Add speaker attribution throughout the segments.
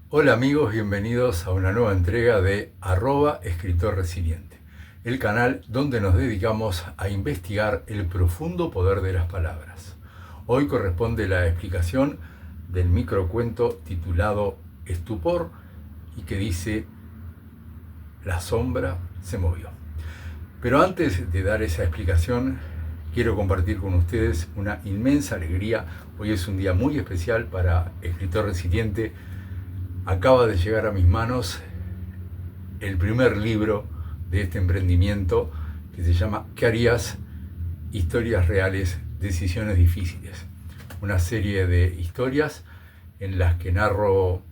Speaker 1: Hola amigos, bienvenidos a una nueva entrega de @escritor resiliente, el canal donde nos dedicamos a investigar el profundo poder de las palabras. Hoy corresponde la explicación del microcuento titulado Estupor y que dice La sombra se movió. Pero antes de dar esa explicación, quiero compartir con ustedes una inmensa alegría. Hoy es un día muy especial para Escritor Resiliente. Acaba de llegar a mis manos el primer libro de este emprendimiento que se llama ¿Qué harías? Historias reales, decisiones difíciles. Una serie de historias en las que narro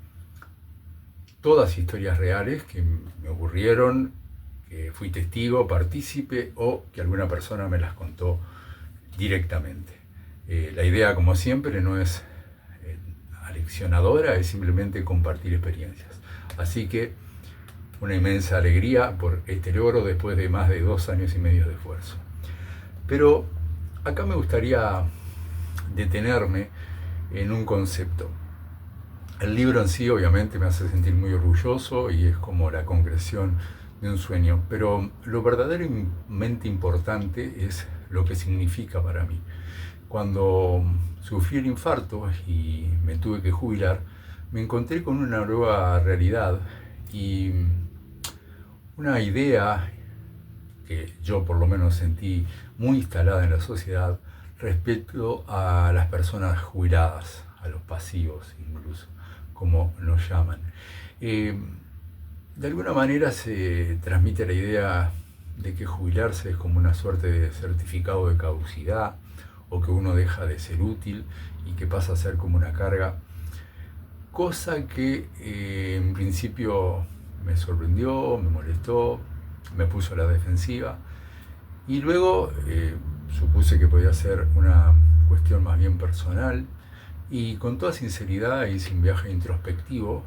Speaker 1: todas historias reales que me ocurrieron, que fui testigo, partícipe o que alguna persona me las contó directamente. La idea, como siempre, no es aleccionadora, es simplemente compartir experiencias. Así que una inmensa alegría por este logro después de más de 2 años y medio de esfuerzo. Pero acá me gustaría detenerme en un concepto. El libro en sí obviamente me hace sentir muy orgulloso y es como la concreción de un sueño, pero lo verdaderamente importante es lo que significa para mí. Cuando sufrí el infarto y me tuve que jubilar, me encontré con una nueva realidad y una idea que yo por lo menos sentí muy instalada en la sociedad respecto a las personas jubiladas, a los pasivos incluso, como nos llaman. De alguna manera se transmite la idea de que jubilarse es como una suerte de certificado de caducidad o que uno deja de ser útil y que pasa a ser como una carga, cosa que en principio me sorprendió, me molestó, me puso a la defensiva y luego supuse que podía ser una cuestión más bien personal y con toda sinceridad hice un viaje introspectivo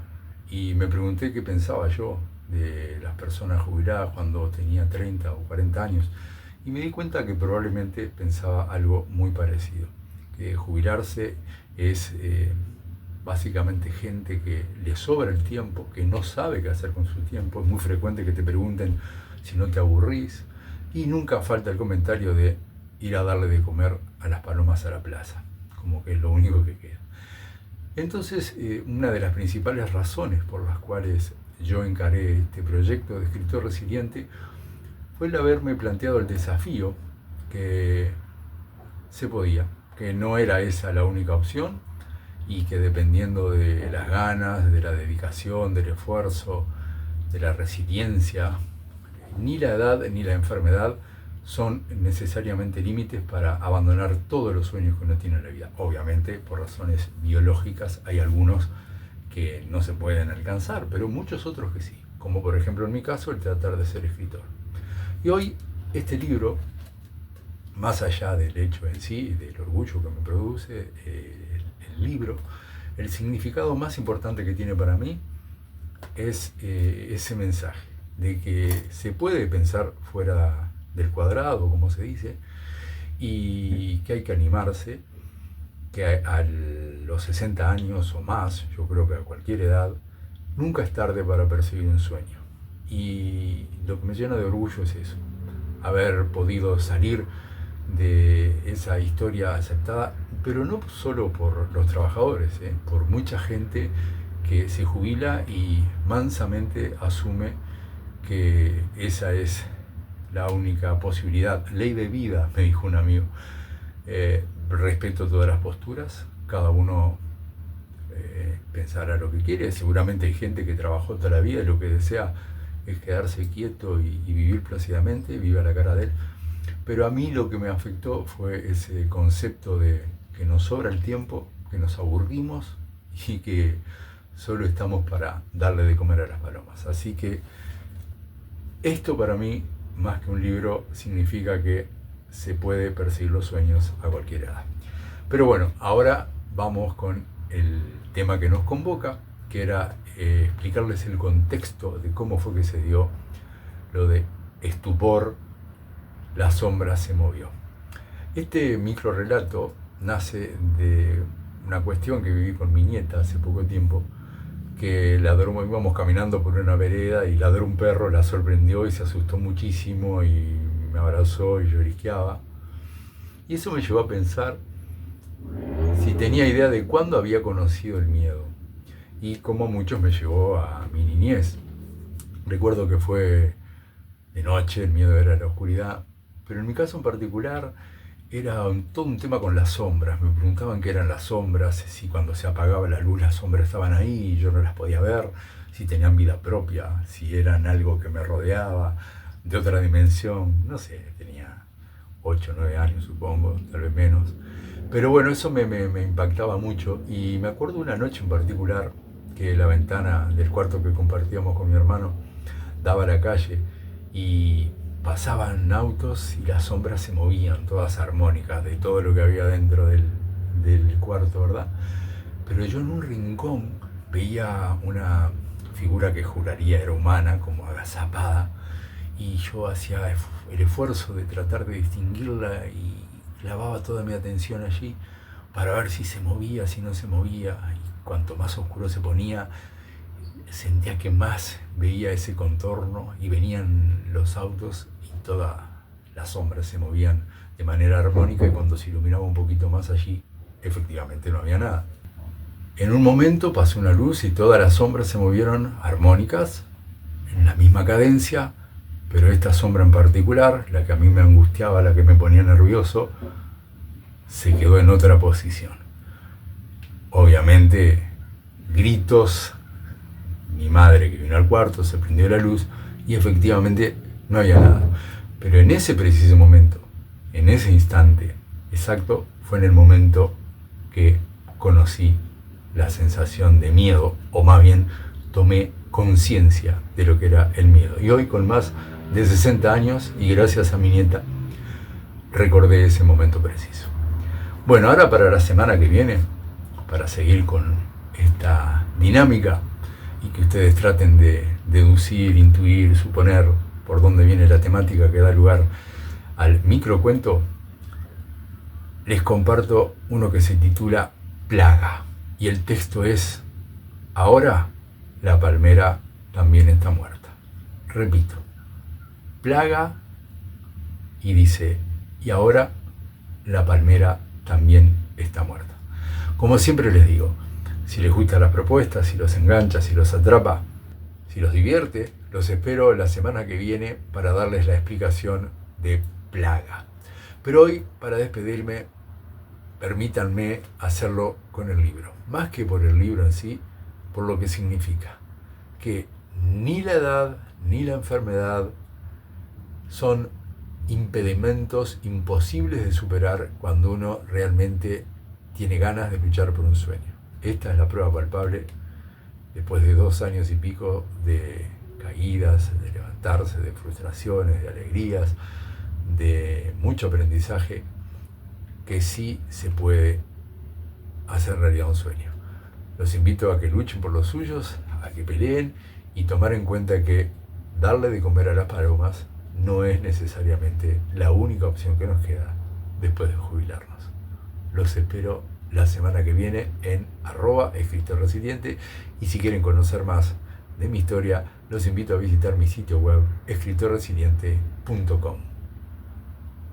Speaker 1: y me pregunté qué pensaba yo de las personas jubiladas cuando tenía 30 o 40 años y me di cuenta que probablemente pensaba algo muy parecido, que jubilarse es básicamente gente que le sobra el tiempo, que no sabe qué hacer con su tiempo. Es muy frecuente que te pregunten si no te aburrís y nunca falta el comentario de ir a darle de comer a las palomas a la plaza, como que es lo único que queda. Entonces, una de las principales razones por las cuales yo encaré este proyecto de escritor resiliente fue el haberme planteado el desafío que se podía, que no era esa la única opción y que dependiendo de las ganas, de la dedicación, del esfuerzo, de la resiliencia, ni la edad ni la enfermedad son necesariamente límites para abandonar todos los sueños que uno tiene en la vida. Obviamente, por razones biológicas, hay algunos que no se pueden alcanzar, pero muchos otros que sí, como por ejemplo en mi caso el tratar de ser escritor. Y hoy este libro, más allá del hecho en sí, del orgullo que me produce el libro, el significado más importante que tiene para mí es ese mensaje de que se puede pensar fuera del cuadrado, como se dice, y que hay que animarse, que a los 60 años o más, yo creo que a cualquier edad, nunca es tarde para perseguir un sueño. Y lo que me llena de orgullo es eso, haber podido salir de esa historia aceptada, pero no solo por los trabajadores, por mucha gente que se jubila y mansamente asume que esa es la única posibilidad. Ley de vida, me dijo un amigo. Respeto todas las posturas, cada uno pensará lo que quiere. Seguramente hay gente que trabajó toda la vida y lo que desea es quedarse quieto y vivir plácidamente, viva la cara de él. Pero a mí lo que me afectó fue ese concepto de que nos sobra el tiempo, que nos aburrimos y que solo estamos para darle de comer a las palomas. Así que esto para mí, más que un libro, significa que se puede perseguir los sueños a cualquier edad. Pero bueno, ahora vamos con el tema que nos convoca, que era explicarles el contexto de cómo fue que se dio lo de estupor, la sombra se movió. Este microrelato nace de una cuestión que viví con mi nieta hace poco tiempo, que ladró, íbamos caminando por una vereda y ladró un perro, la sorprendió y se asustó muchísimo y me abrazó y lloriqueaba. Y eso me llevó a pensar si tenía idea de cuándo había conocido el miedo, y como a muchos me llevó a mi niñez. Recuerdo que fue de noche, el miedo era la oscuridad, pero en mi caso en particular era todo un tema con las sombras. Me preguntaban qué eran las sombras, si cuando se apagaba la luz las sombras estaban ahí y yo no las podía ver, si tenían vida propia, si eran algo que me rodeaba, de otra dimensión. No sé, tenía 8 o 9 años supongo, tal vez menos. Pero bueno, eso me impactaba mucho, y me acuerdo una noche en particular que la ventana del cuarto que compartíamos con mi hermano daba a la calle y pasaban autos y las sombras se movían, todas armónicas, de todo lo que había dentro del cuarto, ¿verdad? Pero yo en un rincón veía una figura que juraría era humana, como agazapada, y yo hacía el esfuerzo de tratar de distinguirla y clavaba toda mi atención allí para ver si se movía, si no se movía, y cuanto más oscuro se ponía, sentía que más veía ese contorno y venían los autos y todas las sombras se movían de manera armónica, y cuando se iluminaba un poquito más allí, efectivamente no había nada. En un momento pasó una luz y todas las sombras se movieron armónicas, en la misma cadencia, pero esta sombra en particular, la que a mí me angustiaba, la que me ponía nervioso, se quedó en otra posición. Obviamente, gritos, mi madre que vino al cuarto, se prendió la luz y efectivamente no había nada. Pero en ese preciso momento, en ese instante exacto, fue en el momento que conocí la sensación de miedo, o más bien tomé conciencia de lo que era el miedo. Y hoy, con más de 60 años y gracias a mi nieta, recordé ese momento preciso. Bueno, ahora para la semana que viene, para seguir con esta dinámica y que ustedes traten de deducir, intuir, suponer por dónde viene la temática que da lugar al microcuento, les comparto uno que se titula Plaga, y el texto es: ahora la palmera también está muerta. Repito, plaga, y dice: y ahora la palmera también está muerta. Como siempre les digo, si les gusta la propuesta, si los engancha, si los atrapa, si los divierte, los espero la semana que viene para darles la explicación de Plaga. Pero hoy, para despedirme, permítanme hacerlo con el libro. Más que por el libro en sí, por lo que significa. Que ni la edad ni la enfermedad son impedimentos imposibles de superar cuando uno realmente tiene ganas de luchar por un sueño. Esta es la prueba palpable, después de 2 años y pico de caídas, de levantarse, de frustraciones, de alegrías, de mucho aprendizaje, que sí se puede hacer realidad un sueño. Los invito a que luchen por los suyos, a que peleen, y tomar en cuenta que darle de comer a las palomas no es necesariamente la única opción que nos queda después de jubilarnos. Los espero la semana que viene en @escritorresiliente, y si quieren conocer más de mi historia, los invito a visitar mi sitio web escritorresiliente.com.